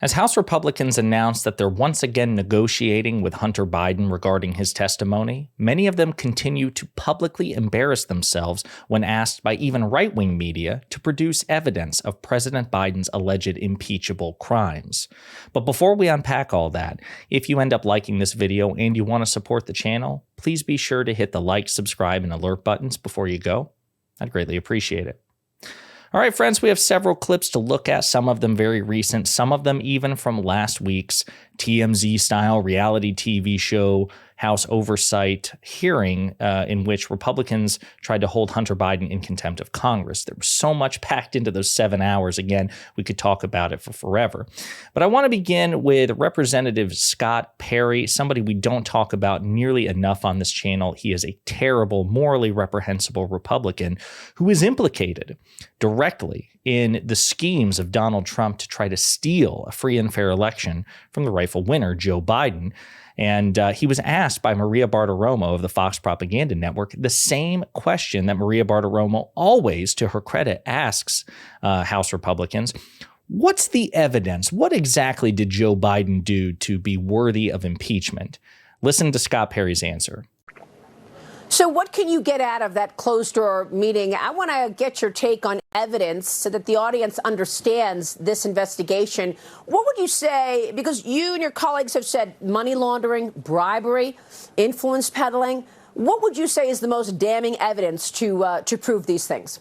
As House Republicans announced that they're once again negotiating with Hunter Biden regarding his testimony, many of them continue to publicly embarrass themselves when asked by even right-wing media to produce evidence of President Biden's alleged impeachable crimes. But before we unpack all that, if you end up liking this video and you want to support the channel, please be sure to hit the like, subscribe, and alert buttons before you go. I'd greatly appreciate it. All right, friends, we have several clips to look at, some of them very recent, some of them even from last week's TMZ-style reality TV show House Oversight hearing in which Republicans tried to hold Hunter Biden in contempt of Congress. There was so much packed into those 7 hours. Again, we could talk about it for forever. But I want to begin with Representative Scott Perry, somebody we don't talk about nearly enough on this channel. He is a terrible, morally reprehensible Republican who is implicated directly in the schemes of Donald Trump to try to steal a free and fair election from the rightful winner, Joe Biden. And he was asked by Maria Bartiromo of the Fox Propaganda Network the same question that Maria Bartiromo always, to her credit, asks House Republicans. What's the evidence? What exactly did Joe Biden do to be worthy of impeachment? Listen to Scott Perry's answer. So what can you get out of that closed-door meeting? I want to get your take on evidence so that the audience understands this investigation. What would you say, because you and your colleagues have said money laundering, bribery, influence peddling, what would you say is the most damning evidence to prove these things?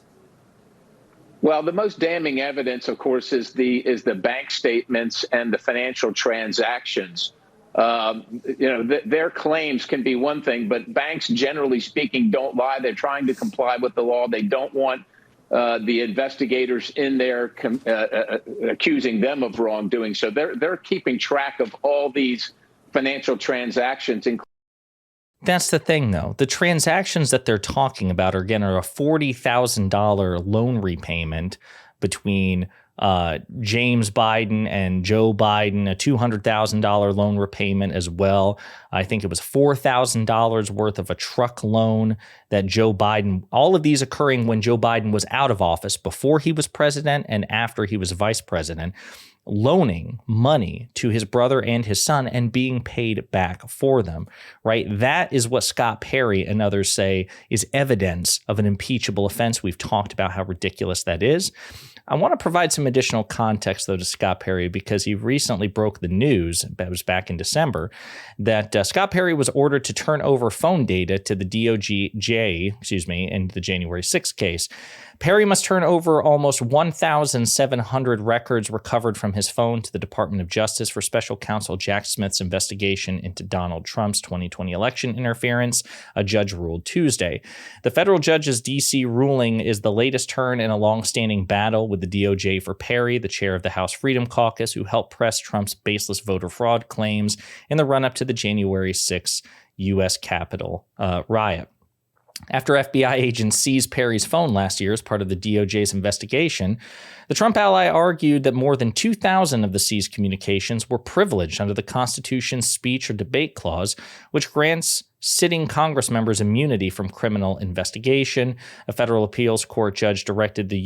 Well, the most damning evidence, of course, is the bank statements and the financial transactions. Their claims can be one thing, but banks, generally speaking, don't lie. They're trying to comply with the law. They don't want the investigators in there accusing them of wrongdoing. So they're keeping track of all these financial transactions. That's the thing, though. The transactions that they're talking about are a $40,000 loan repayment between James Biden and Joe Biden, a $200,000 loan repayment as well. I think it was $4,000 worth of a truck loan that Joe Biden, all of these occurring when Joe Biden was out of office, before he was president and after he was vice president, loaning money to his brother and his son and being paid back for them, right? That is what Scott Perry and others say is evidence of an impeachable offense. We've talked about how ridiculous that is. I want to provide some additional context, though, to Scott Perry, because he recently broke the news, that was back in December, that Scott Perry was ordered to turn over phone data to the DOJ, in the January 6th case. Perry must turn over almost 1,700 records recovered from his phone to the Department of Justice for Special Counsel Jack Smith's investigation into Donald Trump's 2020 election interference, a judge ruled Tuesday. The federal judge's D.C. ruling is the latest turn in a long-standing battle with the DOJ for Perry, the chair of the House Freedom Caucus, who helped press Trump's baseless voter fraud claims in the run-up to the January 6th U.S. Capitol riot. After FBI agents seized Perry's phone last year as part of the DOJ's investigation, the Trump ally argued that more than 2,000 of the seized communications were privileged under the Constitution's speech or debate clause, which grants sitting Congress members immunity from criminal investigation. A federal appeals court judge directed the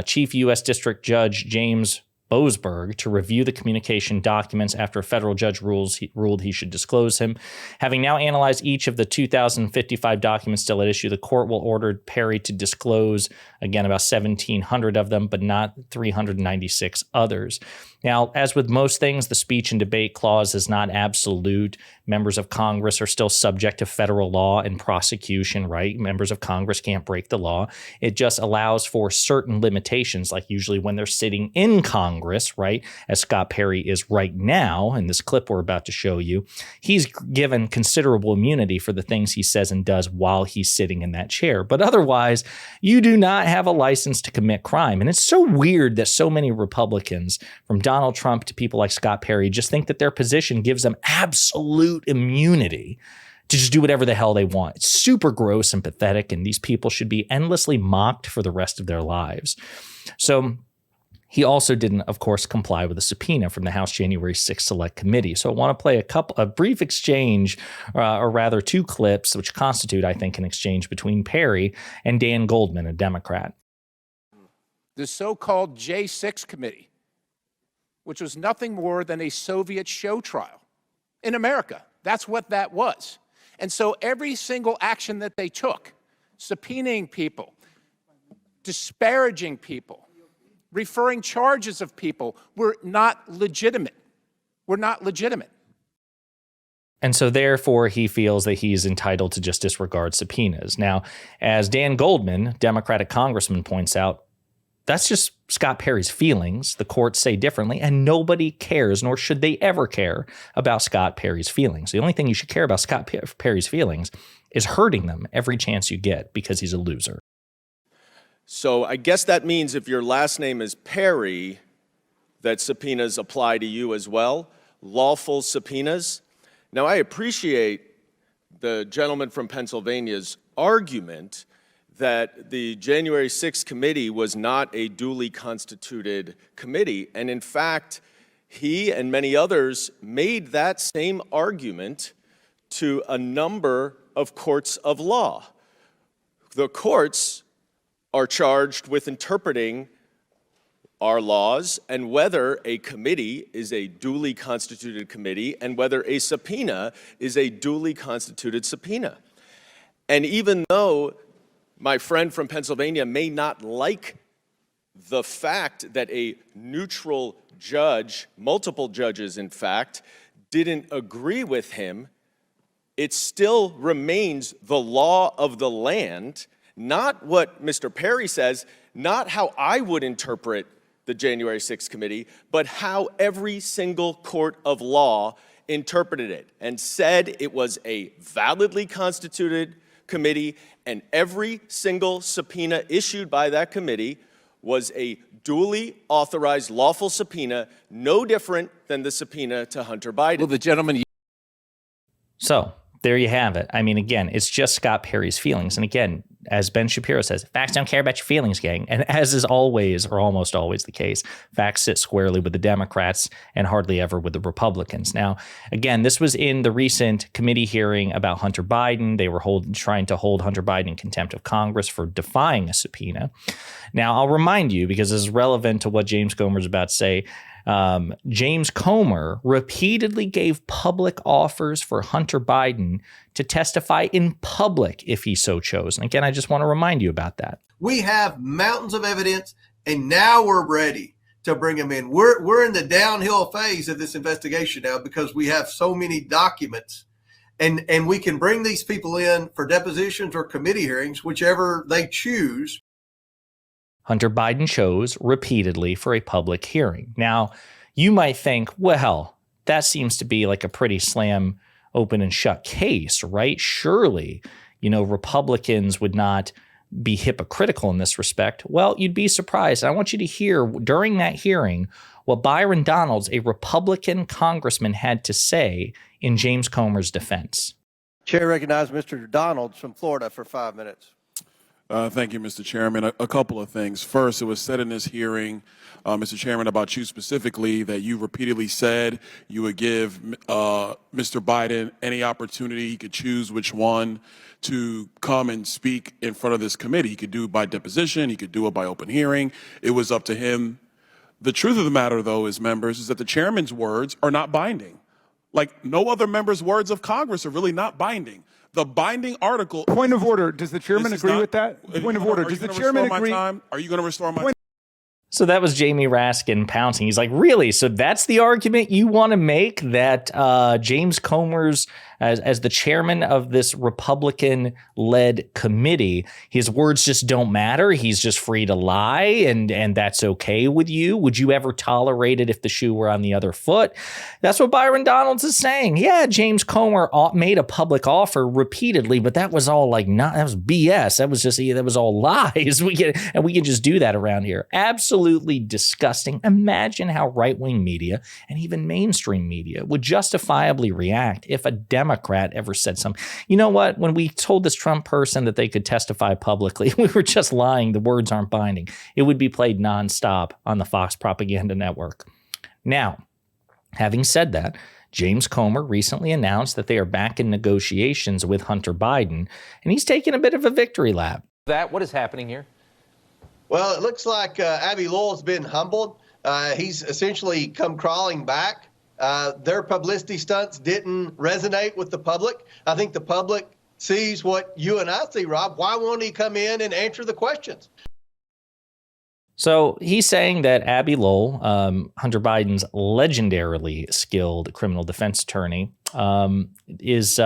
Chief U.S. District Judge James Boasberg to review the communication documents after a federal judge ruled he should disclose him. Having now analyzed each of the 2,055 documents still at issue, the court will order Perry to disclose, again, about 1,700 of them, but not 396 others. Now, as with most things, the speech and debate clause is not absolute. Members of Congress are still subject to federal law and prosecution, right? Members of Congress can't break the law. It just allows for certain limitations, like usually when they're sitting in Congress, right? As Scott Perry is right now, in this clip we're about to show you, he's given considerable immunity for the things he says and does while he's sitting in that chair. But otherwise, you do not have a license to commit crime. And it's so weird that so many Republicans, from Donald Trump to people like Scott Perry, just think that their position gives them absolute immunity to just do whatever the hell they want. It's super gross and pathetic, and these people should be endlessly mocked for the rest of their lives. So he also didn't, of course, comply with a subpoena from the House January 6th Select Committee. So I want to play a brief exchange, or rather two clips, which constitute, I think, an exchange between Perry and Dan Goldman, a Democrat. The so-called J6 committee which was nothing more than a Soviet show trial in America. That's what that was. And so every single action that they took, subpoenaing people, disparaging people, referring charges of people, were not legitimate. Were not legitimate. And so therefore, he feels that he's entitled to just disregard subpoenas. Now, as Dan Goldman, Democratic congressman, points out, that's just Scott Perry's feelings. The courts say differently, and nobody cares, nor should they ever care about Scott Perry's feelings. The only thing you should care about Scott Perry's feelings is hurting them every chance you get because he's a loser. So I guess that means if your last name is Perry, that subpoenas apply to you as well, lawful subpoenas. Now, I appreciate the gentleman from Pennsylvania's argument that the January 6th committee was not a duly constituted committee. And in fact, he and many others made that same argument to a number of courts of law. The courts are charged with interpreting our laws and whether a committee is a duly constituted committee and whether a subpoena is a duly constituted subpoena. And even though my friend from Pennsylvania may not like the fact that a neutral judge, multiple judges in fact, didn't agree with him, it still remains the law of the land, not what Mr. Perry says, not how I would interpret the January 6th committee, but how every single court of law interpreted it and said it was a validly constituted committee, and every single subpoena issued by that committee was a duly authorized lawful subpoena, no different than the subpoena to Hunter Biden. Well, the gentleman. So there you have it. I mean, again, it's just Scott Perry's feelings. And again, as Ben Shapiro says, facts don't care about your feelings, gang. And as is always or almost always the case, facts sit squarely with the Democrats and hardly ever with the Republicans. Now, again, this was in the recent committee hearing about Hunter Biden. They were trying to hold Hunter Biden in contempt of Congress for defying a subpoena. Now, I'll remind you, because this is relevant to what James Comer is about to say, James Comer repeatedly gave public offers for Hunter Biden to testify in public if he so chose. And again, I just want to remind you about that. We have mountains of evidence, and now we're ready to bring him in. We're in the downhill phase of this investigation now because we have so many documents, and we can bring these people in for depositions or committee hearings, whichever they choose. Hunter Biden chose repeatedly for a public hearing. Now, you might think, well, that seems to be like a pretty slam open and shut case, right? Surely, Republicans would not be hypocritical in this respect. Well, you'd be surprised. I want you to hear during that hearing what Byron Donalds, a Republican congressman, had to say in James Comer's defense. Chair recognizes Mr. Donalds from Florida for 5 minutes. Thank you, Mr. Chairman. A couple of things. First, it was said in this hearing, Mr. Chairman, about you specifically, that you repeatedly said you would give Mr. Biden any opportunity. He could choose which one to come and speak in front of this committee. He could do it by deposition. He could do it by open hearing. It was up to him. The truth of the matter, though, is that the chairman's words are not binding. Like no other member's words of Congress are really not binding. The binding article. Point of order. Does the chairman agree with that? Point of order. Does the chairman agree? Are you going to restore my time? So that was Jamie Raskin pouncing. He's like, really? So that's the argument you want to make, that James Comer's, as the chairman of this Republican-led committee, his words just don't matter? He's just free to lie, and that's okay with you? Would you ever tolerate it if the shoe were on the other foot? That's what Byron Donalds is saying. Yeah, James Comer made a public offer repeatedly, but that was all that was BS. That was all lies. We can just do that around here. Absolutely disgusting. Imagine how right-wing media and even mainstream media would justifiably react if a Democrat ever said something. You know what? When we told this Trump person that they could testify publicly, we were just lying. The words aren't binding. It would be played nonstop on the Fox propaganda network. Now, having said that, James Comer recently announced that they are back in negotiations with Hunter Biden, and he's taking a bit of a victory lap. What is happening here? Well, it looks like Abby Lowell's been humbled He's essentially come crawling back. Their publicity stunts didn't resonate with the public. I think the public sees what you and I see, Rob. Why won't he come in and answer the questions? So he's saying that Abby Lowell, Hunter Biden's legendarily skilled criminal defense attorney, is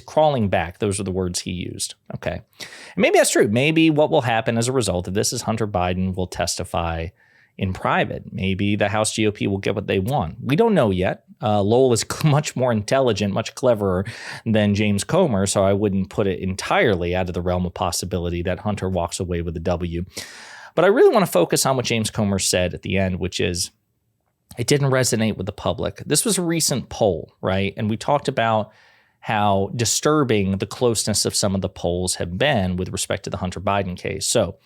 crawling back. Those are the words he used. Okay. And maybe that's true. Maybe what will happen as a result of this is Hunter Biden will testify in private. Maybe the House GOP will get what they want. We don't know yet. Lowell is much more intelligent, much cleverer than James Comer, so I wouldn't put it entirely out of the realm of possibility that Hunter walks away with a W. But I really want to focus on what James Comer said at the end, which is it didn't resonate with the public. This was a recent poll, right? And we talked about how disturbing the closeness of some of the polls have been with respect to the Hunter Biden case. So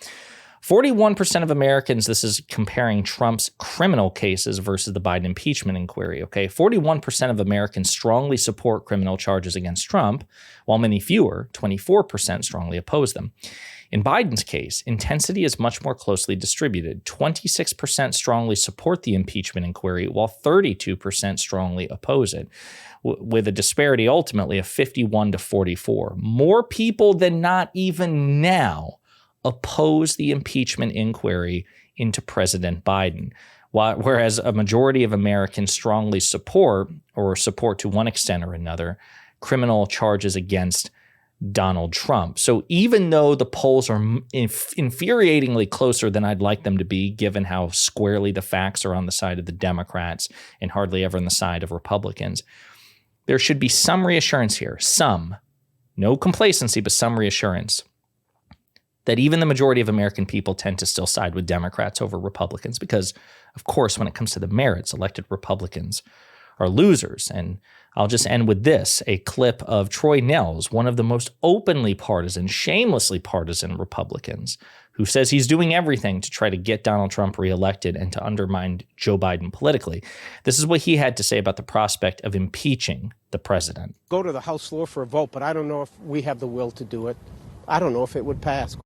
41% of Americans, this is comparing Trump's criminal cases versus the Biden impeachment inquiry, okay? 41% of Americans strongly support criminal charges against Trump, while many fewer, 24%, strongly oppose them. In Biden's case, intensity is much more closely distributed. 26% strongly support the impeachment inquiry, while 32% strongly oppose it, with a disparity ultimately of 51 to 44. More people than not even now oppose the impeachment inquiry into President Biden, whereas a majority of Americans strongly support, or support to one extent or another, criminal charges against Donald Trump. So even though the polls are infuriatingly closer than I'd like them to be, given how squarely the facts are on the side of the Democrats and hardly ever on the side of Republicans, there should be some reassurance here, no complacency, but some reassurance that even the majority of American people tend to still side with Democrats over Republicans because, of course, when it comes to the merits, elected Republicans are losers. And I'll just end with this, a clip of Troy Nehls, one of the most openly partisan, shamelessly partisan Republicans, who says he's doing everything to try to get Donald Trump reelected and to undermine Joe Biden politically. This is what he had to say about the prospect of impeaching the president. Go to the House floor for a vote, but I don't know if we have the will to do it. I don't know if it would pass.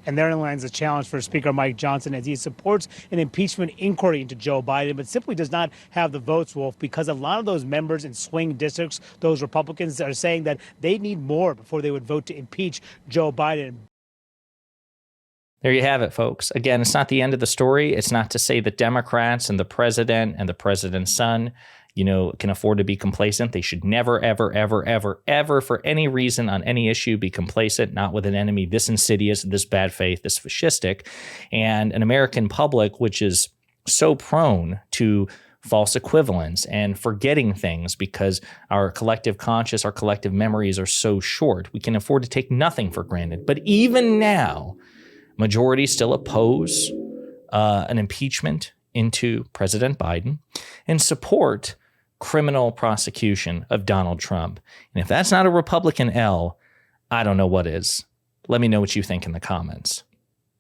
And therein lies the challenge for Speaker Mike Johnson as he supports an impeachment inquiry into Joe Biden, but simply does not have the votes, Wolf, because a lot of those members in swing districts, those Republicans, are saying that they need more before they would vote to impeach Joe Biden. There you have it, folks. Again, it's not the end of the story. It's not to say that Democrats and the president and the president's son, can afford to be complacent. They should never, ever, ever, ever, ever, for any reason on any issue, be complacent, not with an enemy this insidious, this bad faith, this fascistic, and an American public which is so prone to false equivalence and forgetting things because our collective conscious, our collective memories are so short. We can afford to take nothing for granted. But even now, majorities still oppose an impeachment into President Biden and support criminal prosecution of Donald Trump. And if that's not a Republican L, I don't know what is. Let me know what you think in the comments.